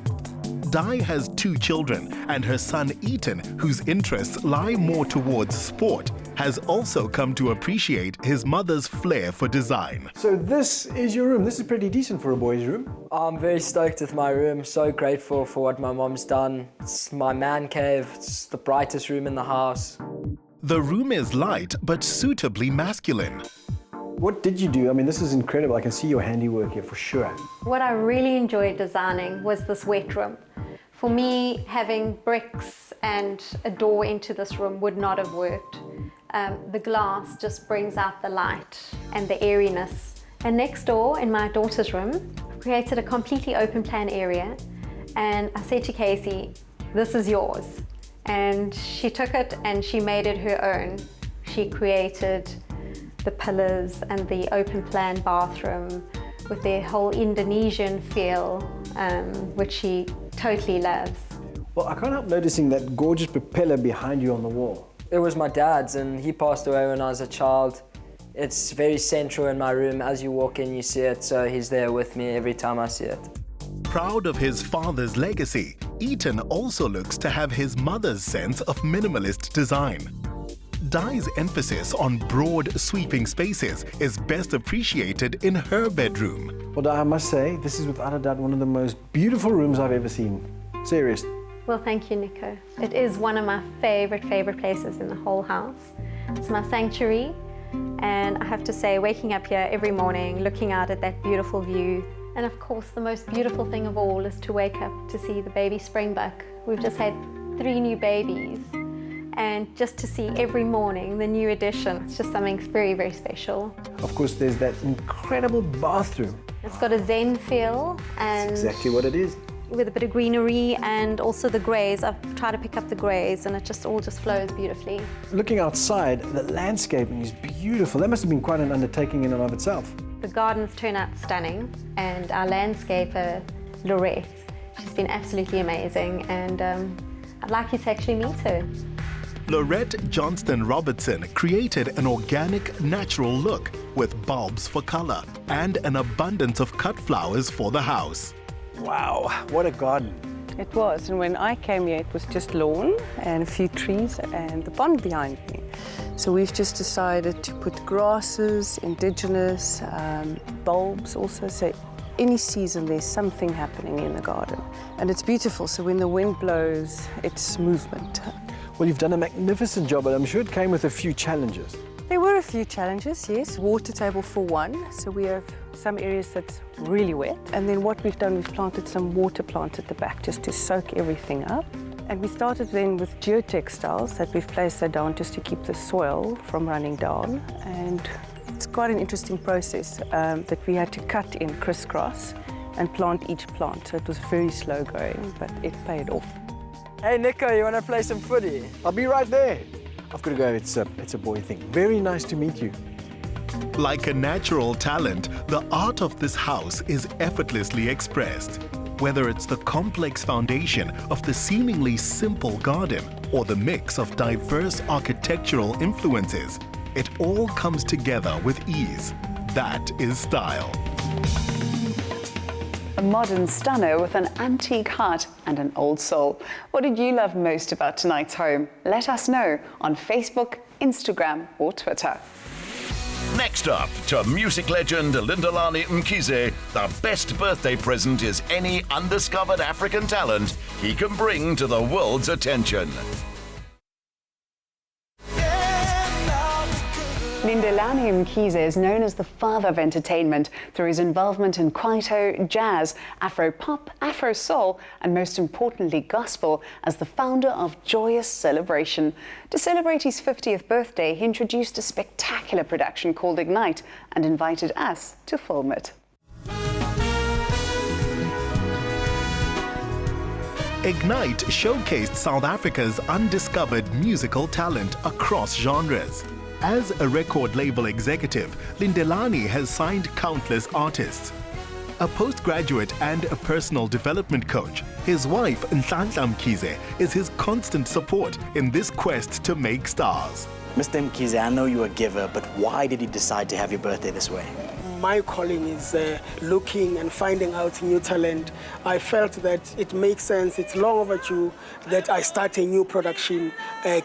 Speaker 2: Di has 2 children, and her son Ethan, whose interests lie more towards sport, has also come to appreciate his mother's flair for design.
Speaker 7: So this is your room. This is pretty decent for a boy's room.
Speaker 10: I'm very stoked with my room. So grateful for what my mom's done. It's my man cave. It's the brightest room in the house.
Speaker 2: The room is light but suitably masculine.
Speaker 7: What did you do? I mean, this is incredible. I can see your handiwork here for sure.
Speaker 17: What I really enjoyed designing was this wet room.
Speaker 12: For me, having bricks and a door into this room would not have worked. The glass just brings out the light and the airiness. And next door, in my daughter's room, I've created a completely open plan area. And I said to Casey, this is yours. And she took it and she made it her own. She created the pillars and the open plan bathroom with their whole Indonesian feel, which she totally loves.
Speaker 7: Well, I can't help noticing that gorgeous propeller behind you on the wall.
Speaker 10: It was my dad's, and he passed away when I was a child. It's very central in my room. As you walk in, you see it, so he's there with me every time I see it.
Speaker 2: Proud of his father's legacy, Eaton also looks to have his mother's sense of minimalist design. Di's emphasis on broad, sweeping spaces is best appreciated in her bedroom.
Speaker 7: Well, Di, I must say, this is without a doubt one of the most beautiful rooms I've ever seen. Serious.
Speaker 12: Well, thank you, Nico. It is one of my favorite places in the whole house. It's my sanctuary, and I have to say, waking up here every morning, looking out at that beautiful view, and of course, the most beautiful thing of all is to wake up to see the baby springbuck. We've just had 3 new babies, and just to see every morning the new addition, it's just something very, very special.
Speaker 7: Of course, there's that incredible bathroom.
Speaker 12: It's got a zen feel, and
Speaker 7: That's exactly what it is.
Speaker 12: with a bit of greenery and also the greys. I've tried to pick up the greys, and it all just flows beautifully.
Speaker 7: Looking outside, the landscaping is beautiful. That must have been quite an undertaking in and of itself.
Speaker 12: The gardens turn out stunning, and our landscaper, Lorette, she's been absolutely amazing, and I'd like you to actually meet her.
Speaker 2: Lorette JOHNSTONE-ROBERTSON created an organic, natural look with bulbs for color and an abundance of cut flowers for the house.
Speaker 7: Wow, what a garden.
Speaker 5: It was, and when I came here, it was just lawn and a few trees and the pond behind me. So we've just decided to put grasses, indigenous, bulbs also. So any season there's something happening in the garden. And it's beautiful, so when the wind blows, it's movement.
Speaker 7: Well, you've done a magnificent job, but I'm sure it came with a few challenges.
Speaker 5: There were a few challenges, yes. Water table for one, so we have some areas that's really wet. And then what we've done, we've planted some water plants at the back just to soak everything up. And we started then with geotextiles that we've placed there down just to keep the soil from running down. And it's quite an interesting process that we had to cut in crisscross and plant each plant. So it was very slow going, but it paid off.
Speaker 10: Hey, Nico, you want to play some footy?
Speaker 7: I'll be right there. I've got to go, it's a boy thing. Very nice to meet you.
Speaker 2: Like a natural talent, the art of this house is effortlessly expressed. Whether it's the complex foundation of the seemingly simple garden or the mix of diverse architectural influences, it all comes together with ease. That is style.
Speaker 3: A modern stunner with an antique heart and an old soul. What did you love most about tonight's home? Let us know on Facebook, Instagram or Twitter.
Speaker 4: Next up, to music legend Lindelani Mkhize, the best birthday present is any undiscovered African talent he can bring to the world's attention.
Speaker 3: Lindelani Mkhize is known as the father of entertainment through his involvement in Kwaito, jazz, Afro-pop, Afro-soul, and most importantly, gospel, as the founder of Joyous Celebration. To celebrate his 50th birthday, he introduced a spectacular production called Ignite and invited us to film it.
Speaker 2: Ignite showcased South Africa's undiscovered musical talent across genres. As a record label executive, Lindelani has signed countless artists. A postgraduate and a personal development coach, his wife, Ndalo Mkhize, is his constant support in this quest to make stars.
Speaker 8: Mr. Mkhize, I know you're a giver, but why did you decide to have your birthday this way?
Speaker 23: My calling is looking and finding out new talent. I felt that it makes sense, it's long overdue, that I start a new production,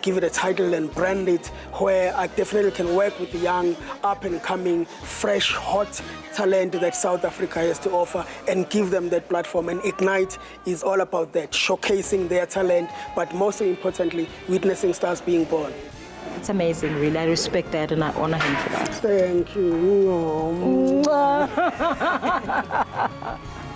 Speaker 23: give it a title and brand it, where I definitely can work with the young, up-and-coming, fresh, hot talent that South Africa has to offer and give them that platform. And Ignite is all about that, showcasing their talent, but most importantly, witnessing stars being born.
Speaker 24: It's amazing, really. I respect that and I honor him for that.
Speaker 23: Thank you.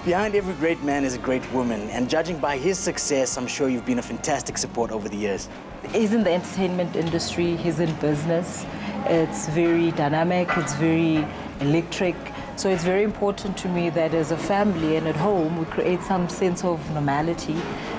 Speaker 8: Behind every great man is a great woman, and judging by his success, I'm sure you've been a fantastic support over the years.
Speaker 24: He's in the entertainment industry, he's in business. It's very dynamic, it's very electric. So it's very important to me that as a family and at home, we create some sense of normality,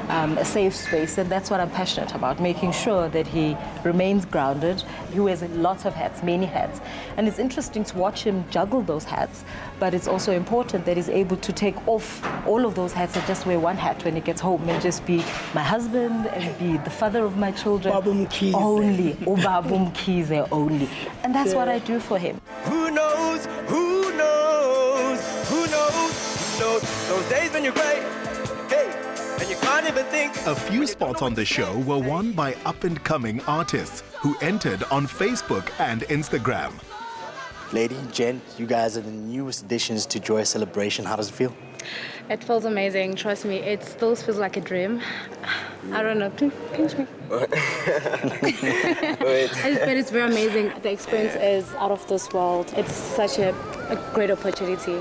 Speaker 24: a safe space, and that's what I'm passionate about, making sure that he remains grounded. He wears lots of hats, many hats, and it's interesting to watch him juggle those hats, but it's also important that he's able to take off all of those hats and just wear one hat when he gets home and just be my husband and be the father of my children. Only, Babu Mkhize only. And that's what I do for him.
Speaker 1: Who knows? Who knows? Who knows? Who knows? Those days when you're great, hey, and you can't even think.
Speaker 2: A few spots on the show were won by up-and-coming artists who entered on Facebook and Instagram.
Speaker 8: Lady, Jen, you guys are the newest additions to Joy Celebration. How does it feel?
Speaker 9: It feels amazing, trust me. It still feels like a dream. I don't know, pinch me. But it's very amazing. The experience is out of this world. It's such a great opportunity.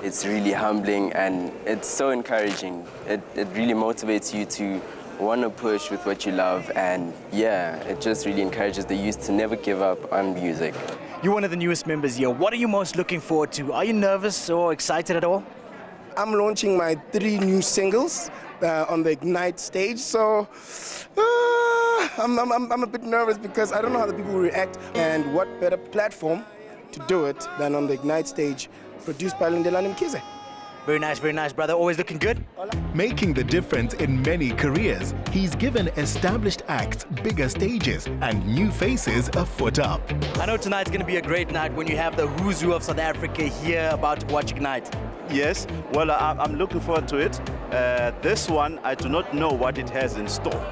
Speaker 11: It's really humbling and it's so encouraging. It really motivates you to want to push with what you love, and yeah, it just really encourages the youth to never give up on music.
Speaker 8: You're one of the newest members here. What are you most looking forward to? Are you nervous or excited at all?
Speaker 13: I'm launching my 3 new singles on the Ignite stage, so I'm a bit nervous because I don't know how the people will react, and what better platform to do it than on the Ignite stage, produced by Lindelani Mkhize.
Speaker 8: Very nice, brother. Always looking good.
Speaker 2: Making the difference in many careers, he's given established acts bigger stages and new faces a foot up.
Speaker 8: I know tonight's going to be a great night when you have the who's who of South Africa here about to watch Ignite.
Speaker 14: Yes, well, I'm looking forward to it. This one, I do not know what it has in store,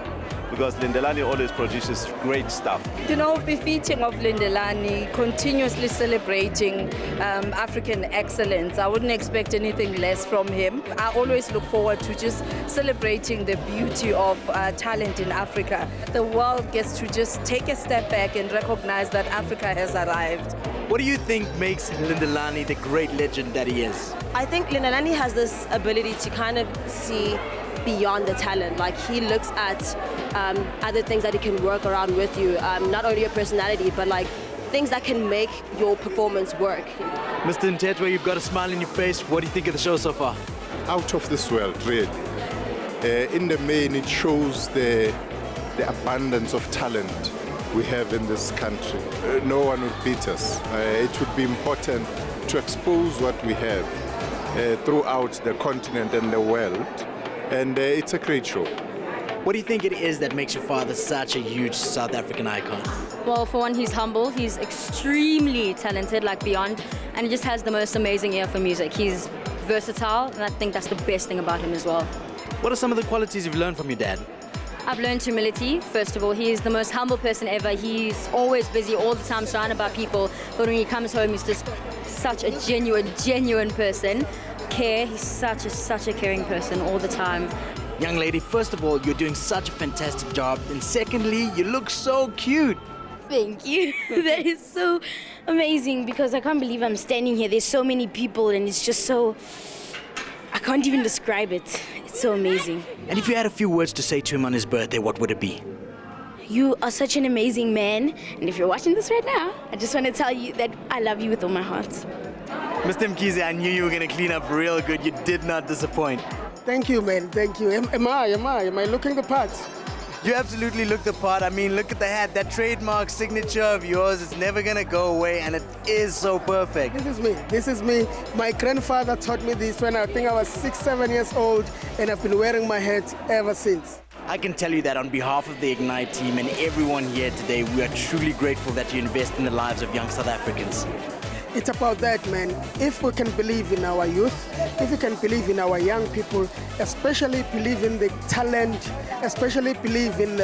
Speaker 14: because Lindelani always produces great stuff.
Speaker 25: You know, befitting of Lindelani, continuously celebrating African excellence. I wouldn't expect anything less from him. I always look forward to just celebrating the beauty of talent in Africa. The world gets to just take a step back and recognize that Africa has arrived.
Speaker 8: What do you think makes Lindelani the great legend that he is?
Speaker 26: I think Lindelani has this ability to kind of see beyond the talent. Like, he looks at other things that he can work around with you, not only your personality, but like things that can make your performance work.
Speaker 8: Mr. Ntetwa, you've got a smile on your face. What do you think of the show so far?
Speaker 27: Out of this world, really. In the main, it shows the abundance of talent we have in this country. No one would beat us. It would be important to expose what we have throughout the continent and the world. And it's a great show.
Speaker 8: What do you think it is that makes your father such a huge South African icon?
Speaker 28: Well, for one, he's humble. He's extremely talented, like beyond, and he just has the most amazing ear for music. He's versatile, and I think that's the best thing about him as well.
Speaker 8: What are some of the qualities you've learned from your dad?
Speaker 28: I've learned humility, first of all. He's the most humble person ever. He's always busy all the time, surrounded by people, but when he comes home, he's just such a genuine person. He's such a caring person all the time.
Speaker 8: Young lady, first of all, you're doing such a fantastic job, and secondly, you look so cute.
Speaker 29: Thank you. That is so amazing, because I can't believe I'm standing here. There's so many people, and it's just so, I can't even describe it. It's so amazing.
Speaker 8: And if you had a few words to say to him on his birthday, what would it be?
Speaker 29: You are such an amazing man, and if you're watching this right now, I just want to tell you that I love you with all my heart.
Speaker 8: Mr. Mkhize, I knew you were going to clean up real good. You did not disappoint.
Speaker 23: Thank you, man. Thank you. Am I looking the part?
Speaker 8: You absolutely look the part. I mean, look at the hat. That trademark signature of yours is never going to go away, and it is so perfect.
Speaker 23: This is me. My grandfather taught me this when I think I was 6-7 years old, and I've been wearing my hat ever since.
Speaker 8: I can tell you that on behalf of the Ignite team and everyone here today, we are truly grateful that you invest in the lives of young South Africans.
Speaker 23: It's about that, man. If we can believe in our youth, if we can believe in our young people, especially believe in the talent, especially believe in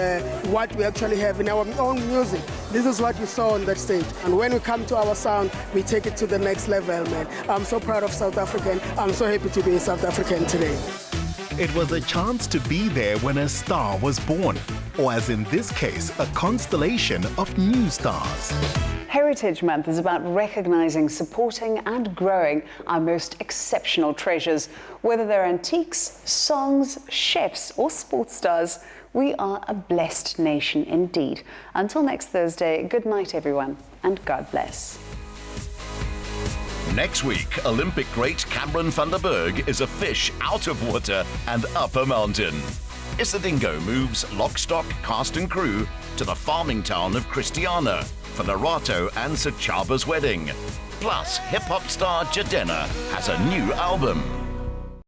Speaker 23: what we actually have in our own music. This is what you saw on that stage. And when we come to our sound, we take it to the next level, man. I'm so proud of South African. I'm so happy to be a South African today.
Speaker 2: It was a chance to be there when a star was born, or as in this case, a constellation of new stars.
Speaker 3: Heritage Month is about recognizing, supporting and growing our most exceptional treasures. Whether they're antiques, songs, chefs or sports stars, we are a blessed nation indeed. Until next Thursday, good night everyone and God bless.
Speaker 4: Next week, Olympic great Karlien van Jaarsveld is a fish out of water and up a mountain. Isidingo moves lock, stock, cast and crew to the farming town of Christiana for Lerato and Sachaba's wedding. Plus, hip-hop star JHETAM has a new album.